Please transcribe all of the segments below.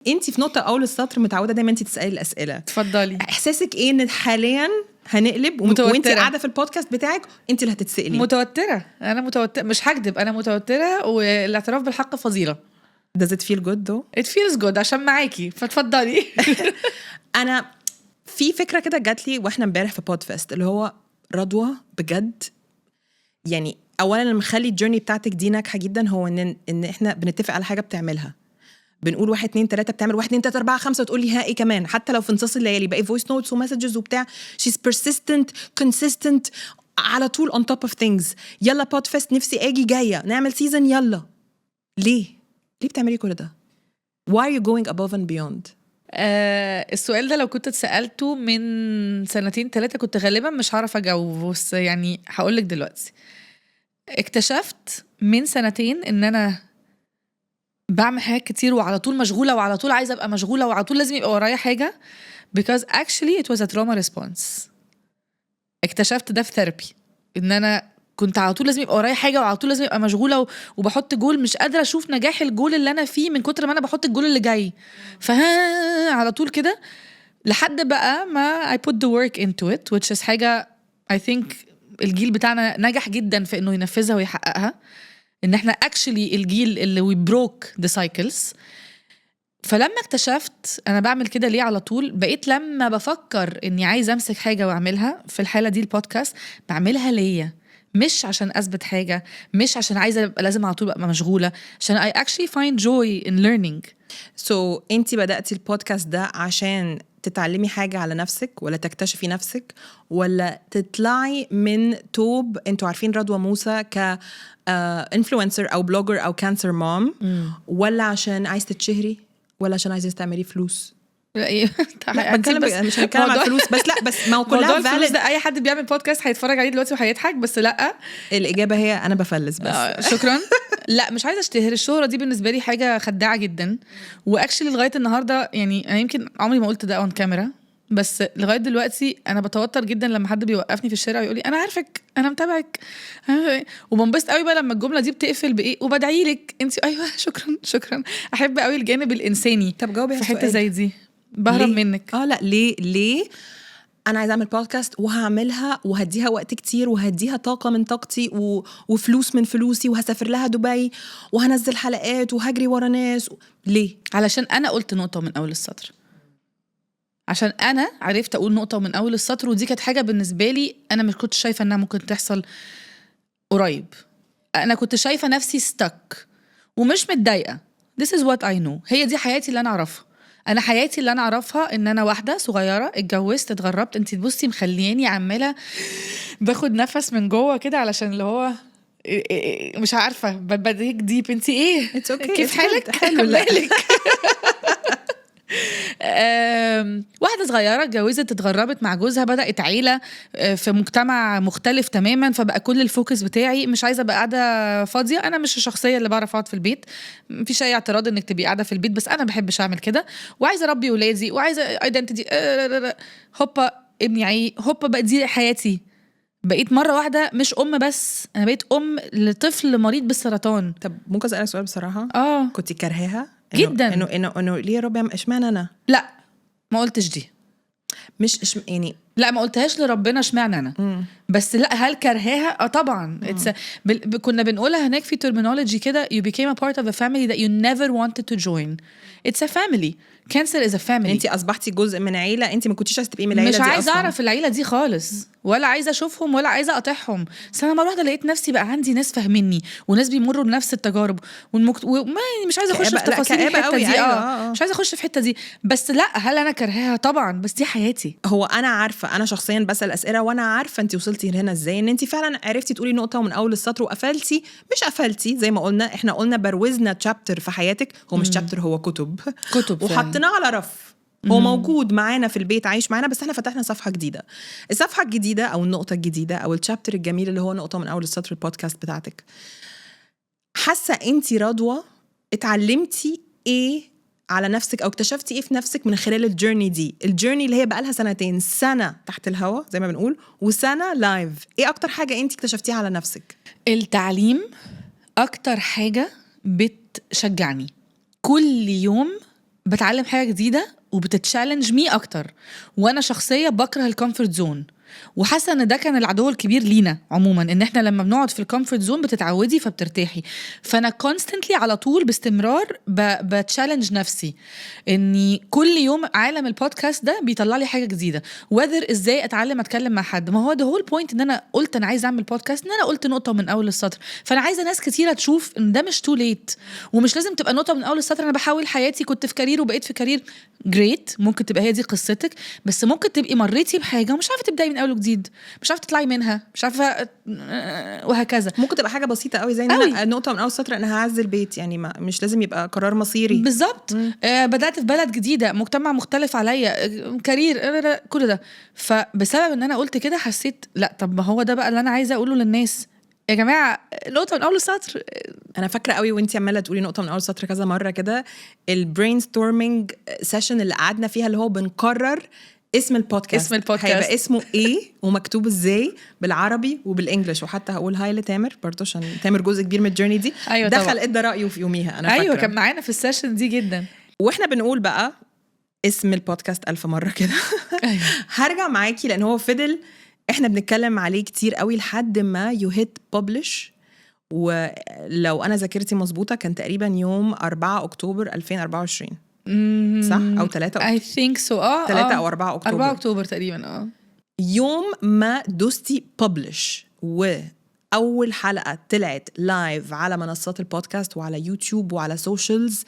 انت في نقطه اول السطر متعوده دايما انت تسالي الاسئله. اتفضلي. احساسك ايه ان حاليا هنقلب وانت قاعده في البودكاست بتاعك انت اللي هتتسالي؟ متوتره. انا متوتره، مش هكدب، انا متوتره، والاعتراف بالحق فضيله. Does it feel good though? It feels good عشان معاكي، فتفضلي. انا في فكره كده جات لي واحنا امبارح في بودفست، اللي هو رضوى بجد يعني اولا اللي مخلي الجيرني بتاعتك دي ناجحه جدا هو ان احنا بنتفق على حاجه بتعملها، بنقول 1 2 3 بتعمل 1 2 3 4 5 وتقول لي ها ايه كمان، حتى لو في نصاص الليالي باقي فويس نوتس ومسجز وبتاع. she's persistent consistent على طول on top of things. يلا بودفست نفسي اجي جايه نعمل سيزن يلا. ليه بتعملي كل ده؟ why are you going above and beyond؟ السؤال ده لو كنت اتسألته من 2-3 كنت غالبا مش هعرف اجاوبه، بس يعني هقولك دلوقتي. اكتشفت من 2 ان انا بعمل حاجات كتير وعلى طول مشغولة وعلى طول عايزة ابقى مشغولة وعلى طول لازم يبقى ورايا حاجة because actually it was a trauma response. اكتشفت ده في ثيرابي، ان انا كنت على طول لازم يبقى ورايا حاجه وعلى طول لازم ابقى مشغوله وبحط جول، مش قادره اشوف نجاح الجول اللي انا فيه من كتر ما انا بحط الجول اللي جاي، على طول كده لحد بقى ما I put the work into it which is حاجه I think الجيل بتاعنا نجح جدا في انه ينفذها ويحققها، ان احنا actually الجيل اللي we broke the cycles. فلما اكتشفت انا بعمل كده ليه على طول، بقيت لما بفكر اني عايز امسك حاجه واعملها، في الحاله دي البودكاست، بعملها ليا، مش عشان اثبت حاجه، مش عشان عايزه ابقى لازم على طول ابقى مشغوله، عشان I actually find joy in learning. So انتي بدأتي البودكاست ده عشان تتعلمي حاجة على نفسك ولا تكتشفي نفسك ولا تطلعي من توب انتوا عارفين رضوى موسى ك influencer او بلوجر او كانسر مام، ولا عشان عايز تتشهري ولا عشان عايزة تعملي فلوس؟ لا بتكلم مش هنتكلم على الفلوس بس، لا بس ما هو كلها الفلوس ده اي حد بيعمل بودكاست هيتفرج عليه دلوقتي وهيضحك، بس لا، الاجابه هي انا بفلس بس. شكرا. لا مش عايزه اشتهر، الشهره دي بالنسبه لي حاجه خداعه جدا، واكشلي لغايه النهارده يعني انا يمكن عمري ما قلت ده اون كاميرا، بس لغايه دلوقتي انا بتوتر جدا لما حد بيوقفني في الشارع ويقول لي انا عارفك انا متابعك، وبنبسط قوي بقى لما الجمله دي بتقفل بايه وبدعي لك انت. ايوه شكرا. احب قوي الجانب الانساني. طب جاوبي في حته زي دي بهرب منك. لا ليه انا عايزه اعمل بودكاست وهعملها وهديها وقت كتير وهديها طاقه من طاقتي وفلوس من فلوسي وهسافر لها دبي وهنزل حلقات وهجري ورا ناس ليه؟ علشان انا قلت نقطه من اول السطر، عشان انا عرفت اقول نقطه من اول السطر، ودي كانت حاجه بالنسبه لي انا مش كنت شايفه انها ممكن تحصل قريب. انا كنت شايفه نفسي stuck ومش متضايقه. This is what I know. هي دي حياتي اللي انا اعرفها. انا حياتي اللي انا اعرفها ان انا واحده صغيره اتجوزت اتغربت. انت تبصي مخلياني عماله باخد نفس من جوه كده علشان اللي هو مش عارفه بديك ديب. انت ايه كيف حالك؟ حلو. مالك؟ واحدة صغيرة اتجوزت اتغربت مع جوزها، بدأت عيلة في مجتمع مختلف تماما، فبقى كل الفوكس بتاعي مش عايزة بقى قاعدة فاضية. أنا مش الشخصية اللي بعرف أقعد في البيت، مفيش أي اعتراض إنك تبقي قاعدة في البيت، بس أنا بحبش أعمل كده، وعايزة أربي ولادي وعايزة ايدنتيتي. هوبا ابني هوبا بقى دي حياتي. بقيت مرة واحدة مش أم بس، أنا بقيت أم لطفل مريض بالسرطان. طب ممكن أسألك سؤال بصراحة؟ كنتي كارهاها جدا؟ إنه ليه يا رب اشمعنى أنا؟ لا ما قلتش دي، مش يعني لا ما قلتهاش لربنا اشمعنى انا. بس لا هل كرهاها؟ طبعا. كنا بنقولها هناك في terminology كده you became a part of a family that you never wanted to join. It's a family. Cancer is a family. انت اصبحتي جزء من عيله انت ما كنتش عايزه تبقي من العيله دي مش عايزه أصلاً. اعرف العيله دي خالص، ولا عايزه اشوفهم ولا عايزه اقاطعهم. بس انا مره واحده لقيت نفسي بقى عندي ناس فاهميني وناس بيمروا بنفس التجارب مش عايزه اخش في تفاصيل الحته دي. مش عايزه اخش في الحته دي، بس لا هل انا كرهاها؟ طبعا، بس دي حياتي. هو انا عارفه، انا شخصيا بسال اسئله وانا عارفه انت وصلتي هنا ازاي، ان انت فعلا عرفتي تقولي نقطه ومن اول السطر وقفلتي. مش قفلتي زي ما قلنا، احنا قلنا بروزنا تشابتر في حياتك، هو مش تشابتر، هو كتب وحطيناه على رف. هو موجود معانا في البيت عايش معانا، بس احنا فتحنا صفحة جديدة. الصفحة الجديدة او النقطة الجديدة او الشابتر الجميل اللي هو نقطة من اول السطر البودكاست بتاعتك. حاسة انتي رضوى اتعلمتي ايه على نفسك او اكتشفتي ايه في نفسك من خلال الجيرني دي، الجيرني اللي هي بقالها 2 سنة تحت الهوا زي ما بنقول وسنة لايف؟ ايه اكتر حاجة انتي اكتشفتيها على نفسك؟ التعليم اكتر حاجة بتشجعني. كل يوم بتعلم حاجه جديده وبتتشالنج مي اكتر، وانا شخصيه بكره الكومفورت زون، وحاسه ان ده كان العدو الكبير لينا عموما، ان احنا لما بنقعد في الكومفورت زون بتتعودي فبترتاحي. فانا كونستنتلي على طول باستمرار بتشالنج نفسي اني كل يوم عالم البودكاست ده بيطلع لي حاجه جديده، وذر ازاي اتعلم اتكلم مع حد. ما هو ده هو البوينت، ان انا قلت انا عايزه اعمل بودكاست، ان انا قلت نقطه من اول السطر، فانا عايزه ناس كتيره تشوف ان ده مش تو ليت، ومش لازم تبقى نقطه من اول السطر انا بحاول حياتي كنت في كارير وبقيت في كارير جريت، ممكن تبقى هي دي قصتك، بس ممكن تبقي مريتي بحاجه ومش عارفه تبداي من اول وجديد، مش عارفه تطلعي منها، مش عارفه، وهكذا. ممكن تبقى حاجه بسيطه قوي زي ان انا نقطه من اول سطر انا هعزل البيت، يعني مش لازم يبقى قرار مصيري بالظبط. بدات في بلد جديده، مجتمع مختلف عليا، كارير، كل ده. فبسبب ان انا قلت كده حسيت لا، طب ما هو ده بقى اللي انا عايزه اقوله للناس، يا جماعه نقطه من اول سطر. انا فاكره قوي وانتي عماله تقولي نقطه من اول سطر كذا مره كده، البرين ستورمينج سيشن اللي قعدنا فيها اللي هو بنقرر اسم البودكاست هيبقى اسمه ايه ومكتوب ازاي بالعربي وبالانجلش، وحتى هقول هاي لتامر برضه عشان تامر جزء كبير من الجيرني دي. أيوة دخل ادى رايه في يوميها، انا فاكره. ايوه كان معانا في السيشن دي جدا. واحنا بنقول بقى اسم البودكاست 1000 مره كده. أيوة. هرجع معاكي لان هو فضل احنا بنتكلم عليه كتير قوي لحد ما يو هيت ببلش، ولو انا ذاكرتي مظبوطه كان تقريبا يوم 4 اكتوبر 2024 صح او 3 I think so. 3 او 4 اكتوبر 4 اكتوبر تقريبا. يوم ما دوستي ببلش واول حلقه طلعت لايف على منصات البودكاست وعلى يوتيوب وعلى سوشيالز،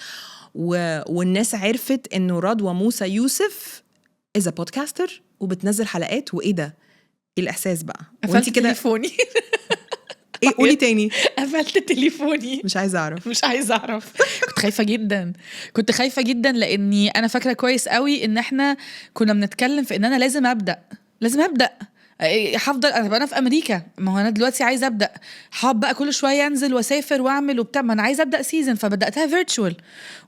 والناس عرفت انه رضوى موسى يوسف إذا بودكاستر وبتنزل حلقات. وايه ده، ايه الاحساس بقى وانت كده؟ تليفوني. ايه قولي تاني. قفلت تليفوني، مش عايزه اعرف. كنت خايفه جدا لاني انا فاكره كويس قوي ان احنا كنا بنتكلم في ان انا لازم ابدا هفضل انا في امريكا، ما هو انا دلوقتي عايزه ابدا، حاب بقى كل شويه انزل واسافر واعمل وبتاع، ما انا عايزه ابدا سيزن، فبداتها فيرتشوال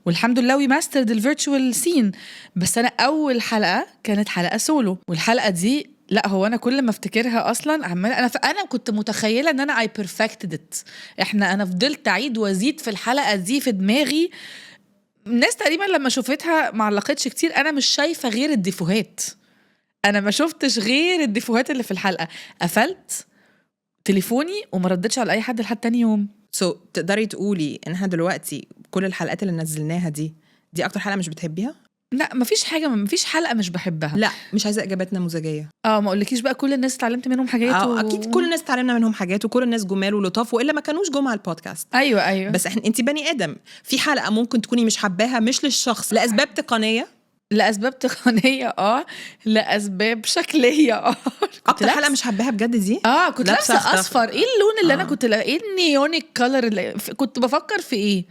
والحمد لله وي ماسترد الفيرتشوال سين. بس انا اول حلقه كانت حلقه سولو، والحلقه دي لا، هو انا كل ما افتكرها اصلا عماله انا كنت متخيله ان انا I perfected it. انا فضلت اعيد وازيد في الحلقه دي في دماغي. الناس تقريبا لما شوفتها ما علقتش كتير، انا مش شايفه غير الديفوهات، انا ما شفتش غير الديفوهات اللي في الحلقه. قفلت تليفوني وما ردتش على اي حد لحد تاني يوم. تقدري تقولي ان احنا دلوقتي كل الحلقات اللي نزلناها دي اكتر حلقه مش بتحبيها؟ لا مفيش حلقه مش بحبها. لا مش عايزه اجابات نموذجيه. ما اقولكيش بقى كل الناس اتعلمت منهم حاجات اكيد كل الناس اتعلمنا منهم حاجات، وكل الناس جمال ولطاف، والا ما كانوش جم على البودكاست. ايوه بس انت بني ادم، في حلقه ممكن تكوني مش حباها مش للشخص، لاسباب تقنيه لاسباب شكليه. اكتر حلقه مش حباها بجد دي كنت لابسه اصفر. ايه اللون اللي انا كنت ايه النيونيك كولر اللي كنت بفكر في ايه؟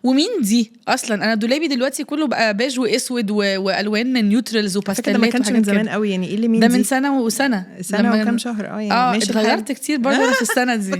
ومين دي اصلا؟ انا دولابي دلوقتي كله بقى بيج واسود والوان نيوترالز وباستيلات. ما كانش من زمان قوي يعني. ايه اللي مين ده دي؟ من سنه وكام شهر يعني. اتغيرت كتير برضه في السنه دي.